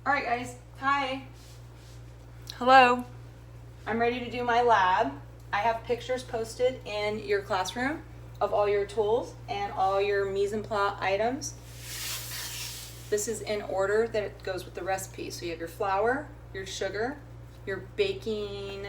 All right, guys. Hi. Hello. I'm ready to do my lab. I have pictures posted in your classroom of all your tools and all your mise en place items. This is in order that it goes with the recipe. So you have your flour, your sugar, your baking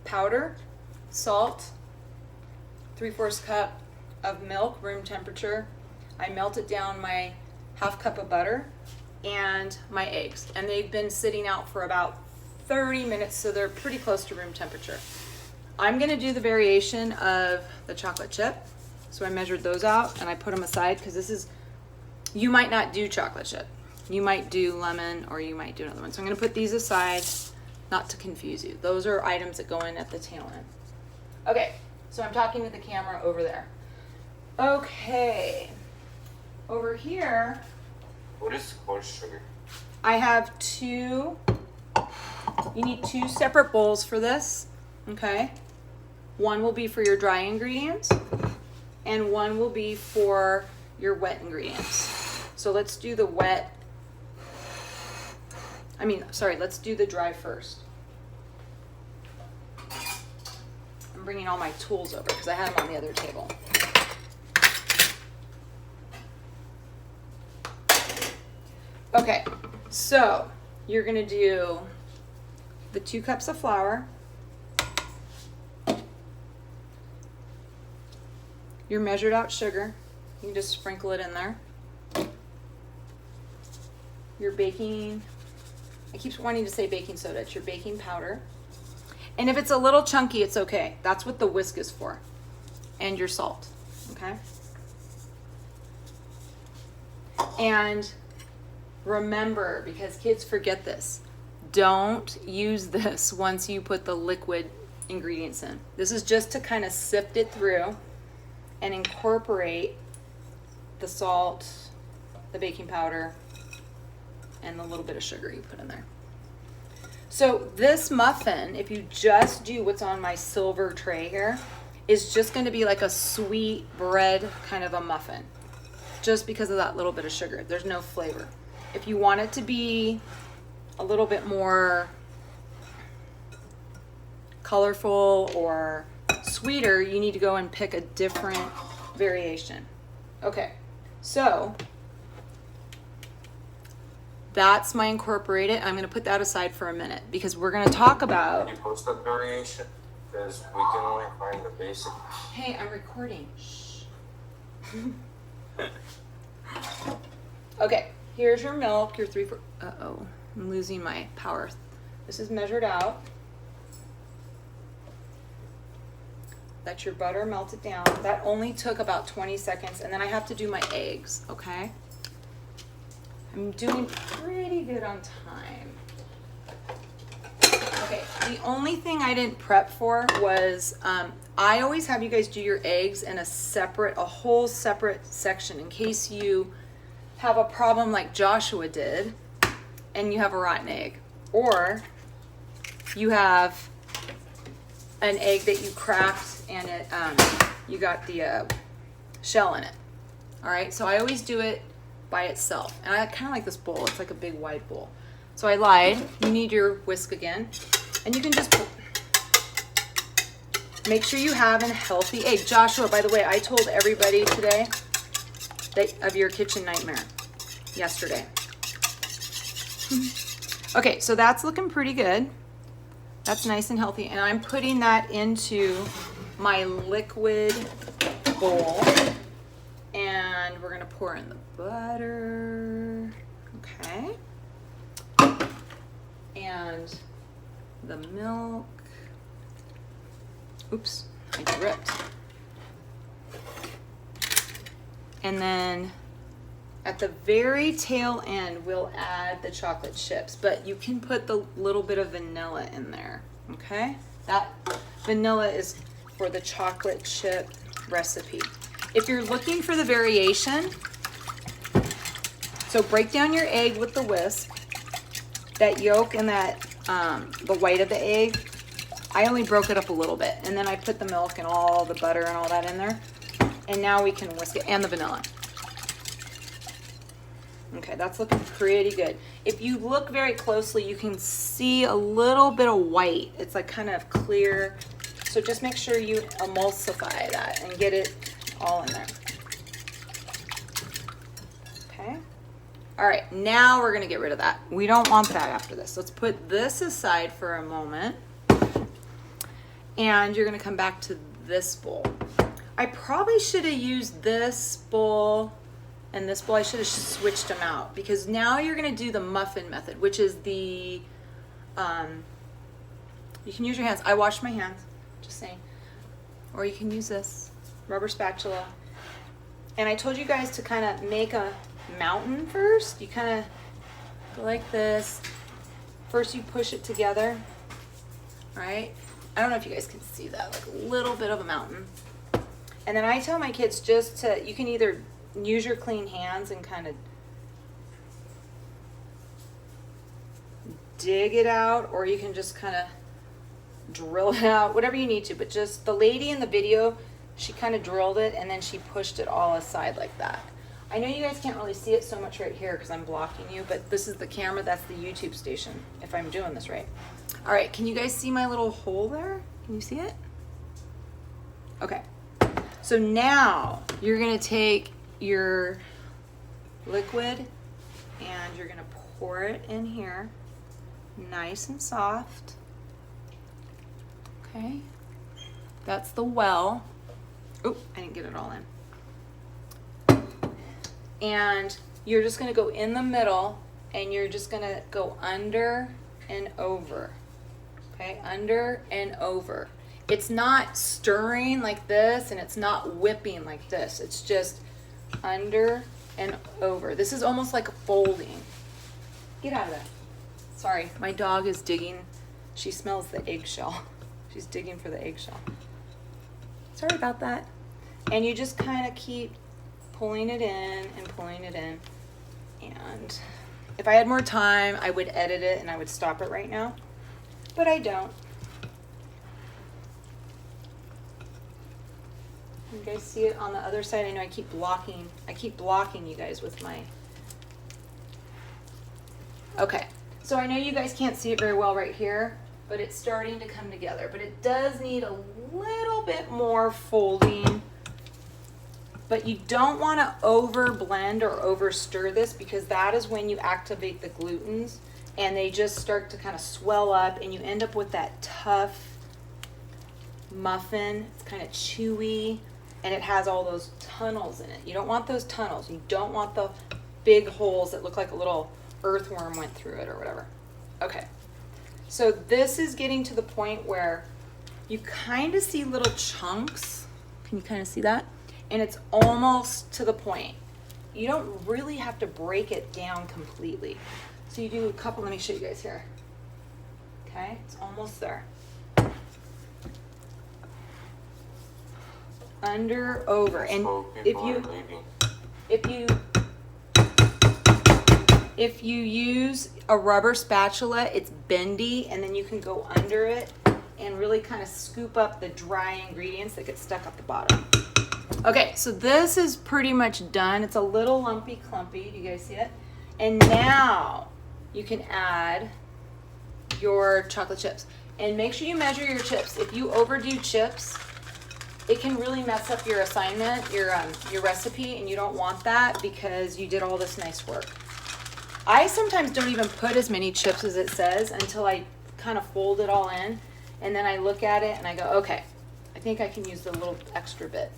powder, salt, 3/4 cup of milk, room temperature. I melted down my 1/2 cup of butter and my eggs. And they've been sitting out for about 30 minutes, so they're pretty close to room temperature. I'm gonna do the variation of the chocolate chip. So I measured those out and I put them aside because this is, you might not do chocolate chip. You might do lemon or you might do another one. So I'm gonna put these aside, not to confuse you. Those are items that go in at the tail end. Okay, so I'm talking to the camera over there. Okay, over here, What is coarse sugar? I have you need 2 separate bowls for this, okay? One will be for your dry ingredients and one will be for your wet ingredients. So let's do the let's do the dry first. I'm bringing all my tools over because I had them on the other table. Okay, so you're gonna do the 2 cups of flour, your measured out sugar, you can just sprinkle it in there, your baking, I keep wanting to say baking soda, it's your baking powder, and if it's a little chunky, it's okay, that's what the whisk is for, and your salt, okay? And remember, because kids forget this, don't use this once you put the liquid ingredients in. This is just to kind of sift it through and incorporate the salt, the baking powder, and the little bit of sugar you put in there. So this muffin, if you just do what's on my silver tray here, is just going to be like a sweet bread kind of a muffin, just because of that little bit of sugar. There's no flavor. If you want it to be a little bit more colorful or sweeter, you need to go and pick a different variation. Okay, so that's my incorporated. I'm gonna put that aside for a minute because we're gonna talk about. Can you post that variation? Because we can only find the basic. Hey, I'm recording. Shh. Okay. Here's your milk, your 3/4. Uh-oh, I'm losing my power. This is measured out. That's your butter melted down. That only took about 20 seconds, and then I have to do my eggs, okay? I'm doing pretty good on time. Okay, the only thing I didn't prep for was, I always have you guys do your eggs in a whole separate section in case you have a problem like Joshua did and you have a rotten egg, or you have an egg that you cracked and it you got the shell in it. All right, so I always do it by itself, and I kind of like this bowl. It's like a big wide bowl. So I lied. You need your whisk again, and you can just make sure you have a healthy egg. Joshua, by the way, I told everybody today of your kitchen nightmare yesterday. Okay, so that's looking pretty good. That's nice and healthy. And I'm putting that into my liquid bowl. And we're gonna pour in the butter. Okay. And the milk. Oops, I dripped. And then at the very tail end, we'll add the chocolate chips, but you can put the little bit of vanilla in there, okay? That vanilla is for the chocolate chip recipe. If you're looking for the variation, so break down your egg with the whisk, that yolk and that, the white of the egg, I only broke it up a little bit, and then I put the milk and all the butter and all that in there, and now we can whisk it, and the vanilla. Okay, that's looking pretty good. If you look very closely, you can see a little bit of white. It's like kind of clear. So just make sure you emulsify that and get it all in there. Okay. All right, now we're gonna get rid of that. We don't want that after this. Let's put this aside for a moment. And you're gonna come back to this bowl. I probably should have used this bowl and this bowl. I should have switched them out because now you're gonna do the muffin method, which is the, you can use your hands. I washed my hands, just saying. Or you can use this rubber spatula. And I told you guys to kind of make a mountain first. You kind of go like this. First you push it together, right? I don't know if you guys can see that, like a little bit of a mountain. And then I tell my kids just to, you can either use your clean hands and kind of dig it out, or you can just kind of drill it out, whatever you need to. But just the lady in the video, she kind of drilled it and then she pushed it all aside like that. I know you guys can't really see it so much right here because I'm blocking you, but this is the camera, that's the YouTube station, if I'm doing this right. All right, can you guys see my little hole there? Can you see it? Okay. So now you're gonna take your liquid and you're gonna pour it in here, nice and soft. Okay, that's the well. Oh, I didn't get it all in. And you're just gonna go in the middle and you're just gonna go under and over. Okay, under and over. It's not stirring like this and it's not whipping like this. It's just under and over. This is almost like a folding. Get out of there. Sorry, my dog is digging. She smells the eggshell. She's digging for the eggshell. Sorry about that. And you just kind of keep pulling it in and pulling it in. And if I had more time, I would edit it and I would stop it right now, but I don't. You guys see it on the other side? I know I keep blocking you guys with my, okay. So I know you guys can't see it very well right here, but it's starting to come together, but it does need a little bit more folding. But you don't want to over blend or over stir this because that is when you activate the glutens and they just start to kind of swell up and you end up with that tough muffin. It's kind of chewy and it has all those tunnels in it. You don't want those tunnels. You don't want the big holes that look like a little earthworm went through it or whatever. Okay, so this is getting to the point where you kind of see little chunks. Can you kind of see that? And it's almost to the point. You don't really have to break it down completely. So you do a couple, let me show you guys here. Okay, it's almost there. Under, over, and if you use a rubber spatula, it's bendy, and then you can go under it and really kind of scoop up the dry ingredients that get stuck at the bottom. Okay, so this is pretty much done. It's a little lumpy clumpy. Do you guys see it? And now you can add your chocolate chips. And make sure you measure your chips. If you overdo chips, it can really mess up your assignment, your recipe, and you don't want that because you did all this nice work. I sometimes don't even put as many chips as it says until I kind of fold it all in. And then I look at it and I go, okay, I think I can use the little extra bit.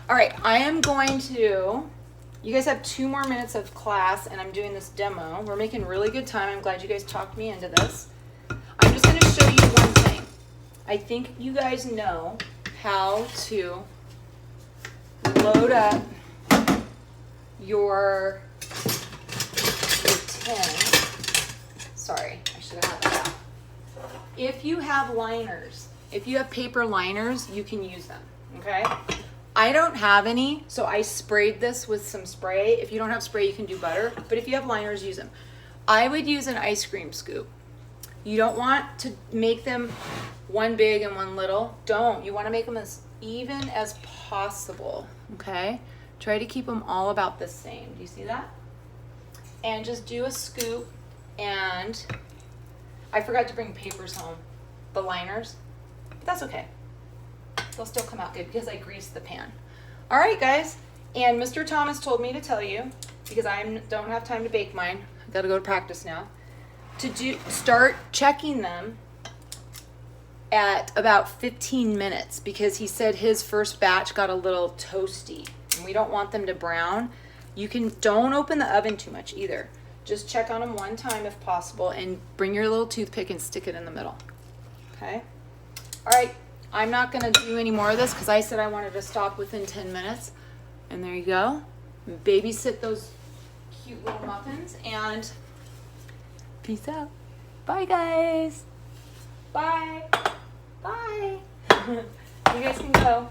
All right, I am going to, you guys have 2 more minutes of class and I'm doing this demo. We're making really good time. I'm glad you guys talked me into this. I'm just gonna show you one thing. I think you guys know how to load up your tin. Sorry, I should have had that out. If you have liners, if you have paper liners, you can use them, okay? I don't have any, so I sprayed this with some spray. If you don't have spray, you can do butter, but if you have liners, use them. I would use an ice cream scoop. You don't want to make them one big and one little. Don't. You want to make them as even as possible, okay? Try to keep them all about the same. Do you see that? and just do a scoop. And I forgot to bring papers home, the liners, but that's okay. They'll still come out good because I greased the pan. All right, guys. And Mr. Thomas told me to tell you, because I don't have time to bake mine, I've got to go to practice now, to start checking them at about 15 minutes, because he said his first batch got a little toasty and we don't want them to brown. Don't open the oven too much either. Just check on them one time if possible and bring your little toothpick and stick it in the middle. Okay? All right. I'm not going to do any more of this because I said I wanted to stop within 10 minutes. And there you go. Babysit those cute little muffins and peace out. Bye, guys. Bye. Bye. You guys can go.